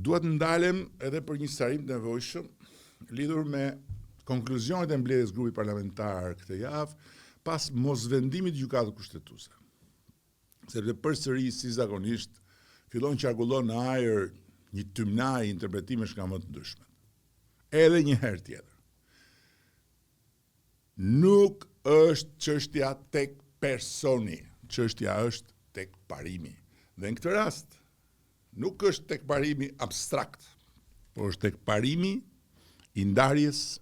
duhet ndalem edhe për një sqarim të nevojshëm lidhur me konkluzionet e mbledhjes grupit parlamentar këtë javë pas mosvendimit të gjykatës kushtetuese. Sepse përsëri si zakonisht fillon qarkullon në ajër një tymnaj interpretimesh nga më të ndryshme. Edhe një herë tjetër. Nuk është çështja tek personi, çështja është tek parimi. Dhe në këtë rast nuk është tek parimi abstrakt, por është tek parimi i ndarjes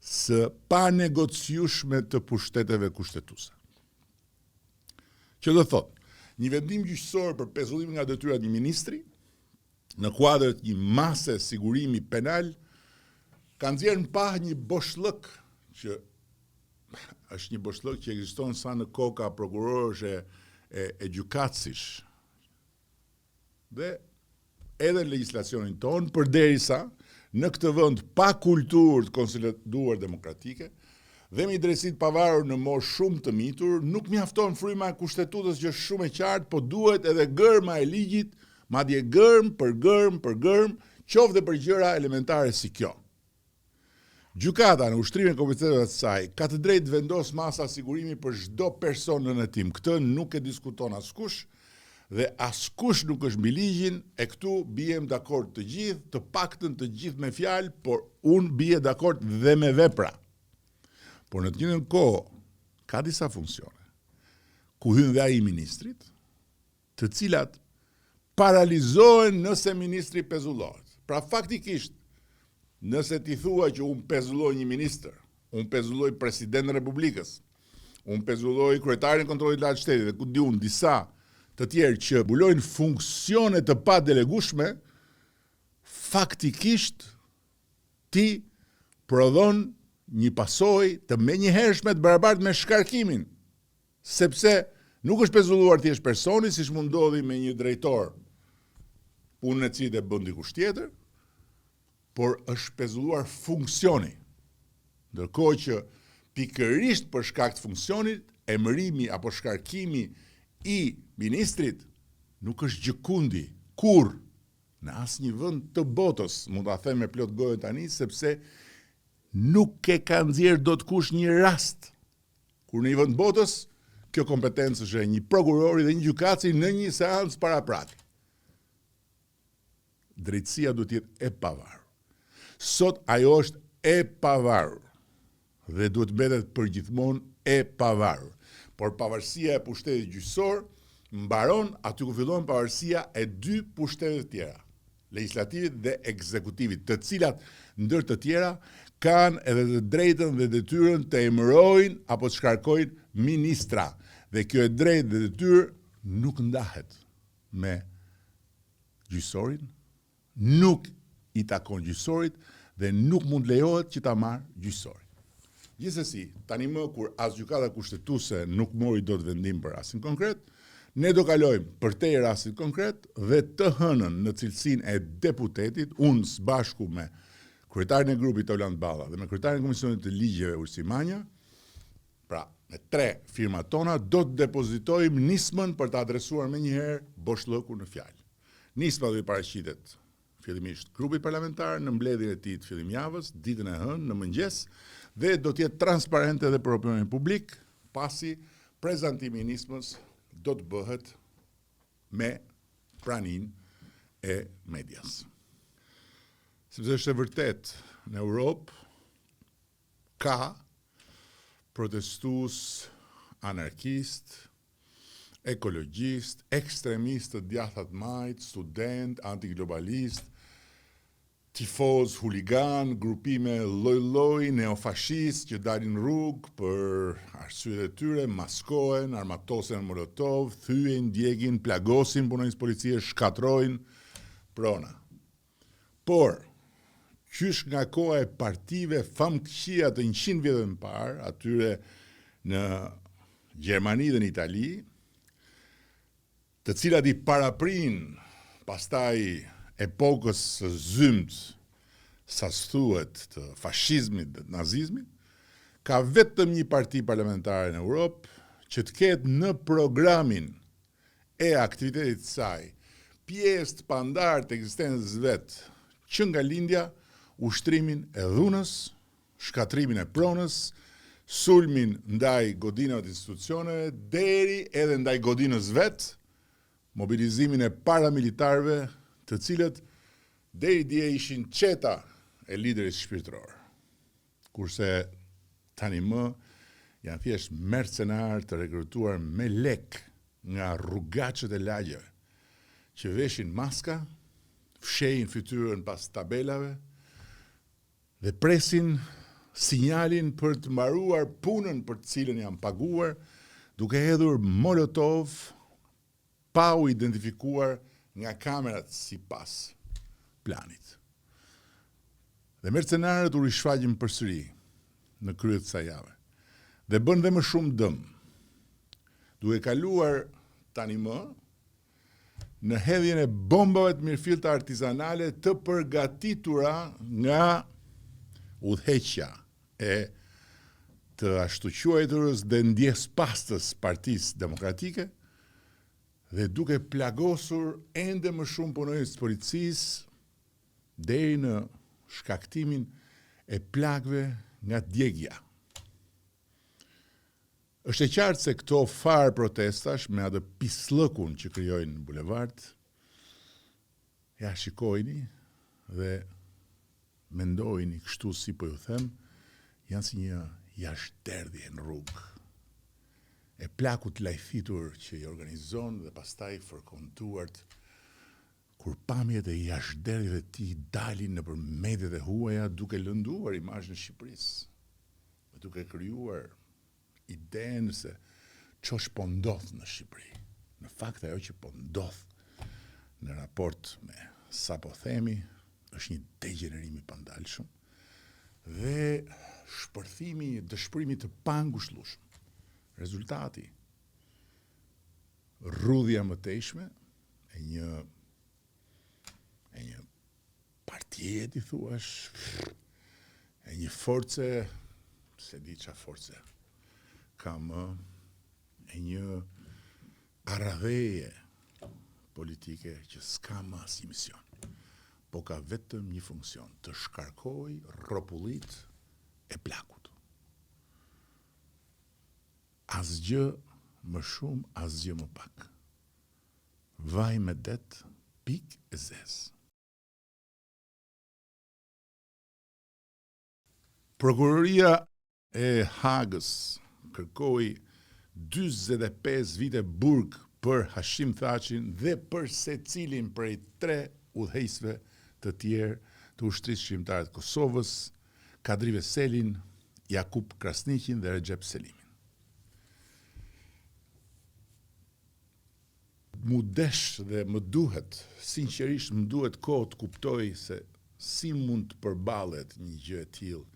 së panegociueshme të pushteteve kushtetuese. Që do thotë, një vendim gjyqësor për pezullim nga detyrat një ministri në kuadër të një mase sigurimi penal ka nxjerrë në pah një boshllëk që është një boshllëk që ekziston sa në koka prokurorësh e gjykatësish. Dhe edhe legjislacionin ton, përderisa në këtë vend pa kulturë të konsoliduar demokratike, dhe me drejtësitë pavarur në moshë shumë të mitur, nuk mjafton fryma e kushtetutës që është shumë e qartë, po duhet edhe gërma e ligjit, madje gërm për gërm, qoftë dhe për gjëra elementare si kjo. Gjykata në ushtrimin e kompetencave të saj ka të drejtë të vendosë masa sigurimi për çdo person në hetim. Këtë nuk e diskuton askush dhe askush nuk është mbi ligjin, e këtu bijem dakord të gjithë, të paktën të gjithë me fjalë, por unë bie dakord dhe me vepra. Por në të njëjtën kohë ka disa funksione ku hyn dhe ai ministrit, të cilat paralizohen nëse ministri pezullohet. Pra faktikisht, nëse ti thua që unë pezulloj një ministër, unë pezulloj presidentin e Republikës, unë pezulloj kryetarin e kontrollit të lartë të shtetit dhe ku di unë disa të tjerë që mbulojnë funksione të padelegueshme, faktikisht ti prodhon një pasojë të menjëhershme të barabartë me shkarkimin, sepse nuk është pezulluar thjesht personi, siç mund ndodhi me një drejtor punën e cilit e bën dikush tjetër, por është pezulluar funksioni. Ndërkohë që pikërisht për shkak të funksionit, emërimi apo shkarkimi i ministrit nuk është gjëkundi kurrë në asnjë vend të botës, mund ta them me plot gojë tani, sepse nuk e ka nxjerrë dot kush një rast kur në një vend botës kjo kompetencë është e një prokurori dhe një gjykatësi në një seancë paraprake. Drejtësia duhet të jetë e pavarur. Sot ajo është e pavarur dhe duhet mbetet përgjithmonë e pavarur. Por pavarësia e pushtetit gjyqësor mbaron aty ku fillon pavarësia e dy pushteteve të tjera, legjislativit dhe ekzekutivit, të cilat ndër të tjera kanë edhe të drejtën dhe detyrën të emërojnë apo të shkarkojnë ministra. Dhe kjo e drejtë dhe detyrë nuk ndahet me gjyqësorin, nuk i takon gjyqësorit dhe nuk mund lejohet që ta marrë gjyqësori. Gjithsesi, tani më kur as gjykata kushtetuese nuk mori dot vendim për rastin konkret, ne do kalojmë përtej rastit konkret dhe të hënën në cilësinë e deputetit, unë së bashku me kryetarin e grupit Oland Balla dhe me kryetarin e Komisionit të Ligjeve Ursi Manja, pra me 3 firmat tona, do të depozitojmë nismën për të adresuar menjëherë boshllëku në fjalë. Nisma do të paraqitet fillimisht grupit parlamentar në mbledhjen e tij të fillimjavës, ditën e hënë në mëngjes, dhe do të jetë transparente edhe për opinionin publik, pasi prezantimi i nismës do të bëhet me praninë e medias. Sepse është e vërtet, në Europë ka protestues anarkist, ekologjist, ekstremist të djatha të majt, student, antiglobalist, tifoz, huligan, grupime lloj-lloj, neofashist që dalin rrugë për arsyet e tyre, maskohen, armatosen molotov, thyen, djegin, plagosin punonjës policie, shkatrojnë prona. Por qysh nga koha e partive famkëqija të 100 vjetëve më parë, atyre në Gjermani dhe në Itali, të cilat i paraprin pastaj epokës së zymt, sa thuhet të fashizmit dhe të nazizmit, ka vetëm një parti parlamentare në Europë që të ketë në programin e aktivitetit të saj pjesë të pandarë të ekzistencës vetë, që nga lindja, ushtrimin e dhunës, shkatrimin e pronës, sulmin ndaj godinave të institucioneve, deri edhe ndaj godinës vetë, mobilizimin e paramilitarëve, të cilët deri dje ishin qeta e liderit shpirtëror. Kurse tani më janë thjesht mercenarë të rekrutuar me lek nga rrugaçët e lagjeve, që veshin maska, fshejnë fytyrën pas tabelave dhe presin sinjalin për të mbaruar punën për të cilën janë paguar, duke hedhur molotov pa u identifikuar nga kamerat sipas planit. Dhe mercenarët u rishfaqin përsëri në krye të kësaj jave dhe bën dhe më shumë dëm, duke kaluar tani më në hedhjen e bombave të mirëfillta artizanale të përgatitura nga udhëheqja e të ashtu quajturës dhe ndjespastës Partisë Demokratike dhe duke plagosur ende më shumë punonjës të policisë deri në shkaktimin e plagëve nga djegja. Është e qartë se këto farë protestash me atë pislëkun që krijojnë në bulevard, ja shikojni dhe mendojni kështu si po ju them, janë si një jashtëderdhje në rrugë. E plakut lajthitur që i organizon dhe pastaj fërkontuart kur pamjet e jashtëderdhjeve të tij dalin nëpër mediat e huaja duke lënduar imazhin e Shqipërisë, duke krijuar idenë se çosh po ndodh në Shqipëri. Në fakt ajo që po ndodh në raport me sa po themi është një degenerim i pandalshëm dhe shpërthimi, dëshpërimi të pangushëllueshëm. Rezultati, rrudhja mëtejshme e një partie, ti thuash, e një force, se di qa force, kam e një arradheje politike që s'ka më asnjë mision, po ka vetëm një funksion, të shkarkoj rropullit e plakut. Asgjë më shumë, asgjë më pak. Vaj me det, pik e zez. Prokuroria e Hagës kërkoi 45 vite burg për Hashim Thaqin dhe për secilin prej 3 udhëheqësve të tjerë të ushtrisë shqiptare të Kosovës, Kadri Veselin, Jakub Krasniqin dhe Recep Selimin. Mu desh dhe më duhet, sinqerisht më duhet kohë të kuptoj se si mund të përballet një gjë e tillë,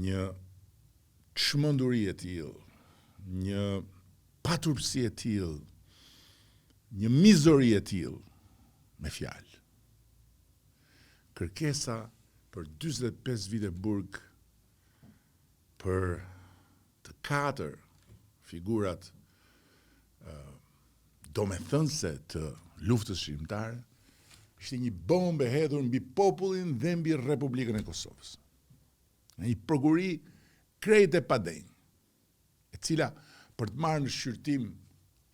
një çmenduri e tillë, një paturpsi e tillë, një mizori e tillë me fjalë. Kërkesa për 45 vite burg për të 4 figurat domethënëse të luftës shqiptare ishte një bombë e hedhur mbi popullin dhe mbi Republikën e Kosovës. Një prokuri krejt e padenj, e cila për të marrë në shqyrtim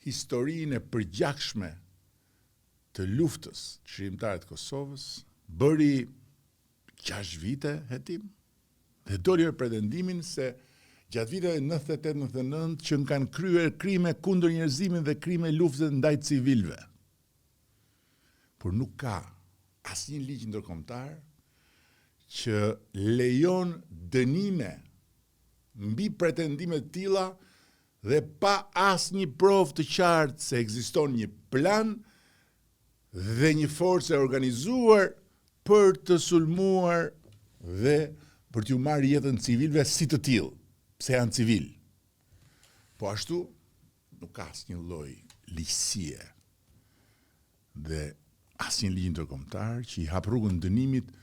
historinë e përgjakshme të luftës shqiptare të Kosovës, bëri 6 vite hetim dhe doli me pretendimin se gjatë viteve 98-99 që kanë kryer krime kundër njerëzimit dhe krime lufte ndaj civilëve. Por nuk ka asnjë ligj ndërkombëtar që lejon dënime mbi pretendime të tilla dhe pa asnjë provë të qartë se ekziston një plan dhe një forcë e organizuar për të sulmuar dhe për t'ju marrë jetën civilëve si të tillë, pse janë civil. Po ashtu nuk ka asnjë lloj ligjësie dhe asnjë ligj ndërkombëtar që i hap rrugën dënimit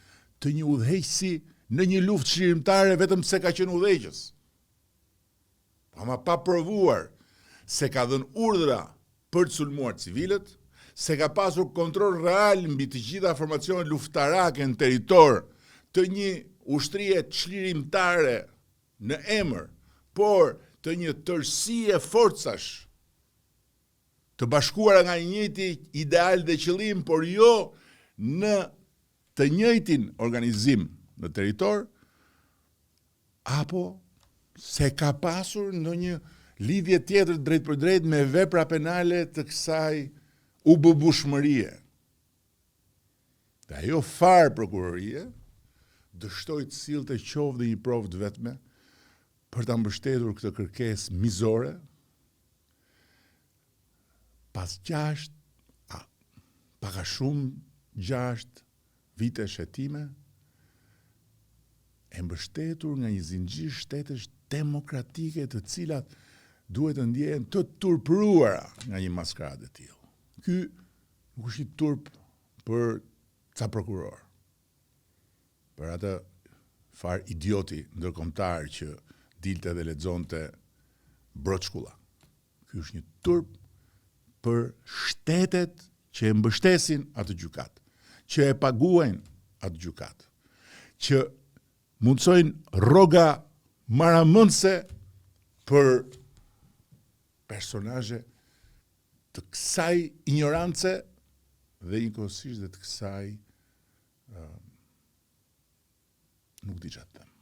të një udhëheqësi në një luftë shqiptare vetëm se ka qenë udhëheqës. Ama pa provuar se ka dhënë urdhra për të sulmuar civilët, se ka pasur kontrol real mbi të gjitha formacionet luftarake në territor të një ushtrie çlirimtare në emër, por të një tërësie forcash të bashkuara nga një njëjti ideal dhe qëllim, por jo në të njëjtin organizim në territor, apo se ka pasur ndonjë lidhje tjetër drejt për drejt me vepra penale të kësaj ububushmërie. Dhe ajo farë prokurorie dështoi të sillte qoftë dhe një provë të vetme për ta mbështetur këtë kërkesë mizore pas 6, paka shumë 6 vite shëtime, e mbështetur nga një zinxhir shtetesh demokratike të cilat duhet të ndjehen të turpëruara nga një maskaradë e tillë. Ky nuk është një turp për ca prokuror, për atë far idioti ndërkombëtar që dilte dhe lexonte broçkulla. Ky është një turp për shtetet që e mbështesin atë gjykat, që e paguajnë atë gjykat, që mundsojnë rroga maramëndse për personazhe të kësaj ignorance dhe njëkohësisht dhe të kësaj nuk di çfarë të them.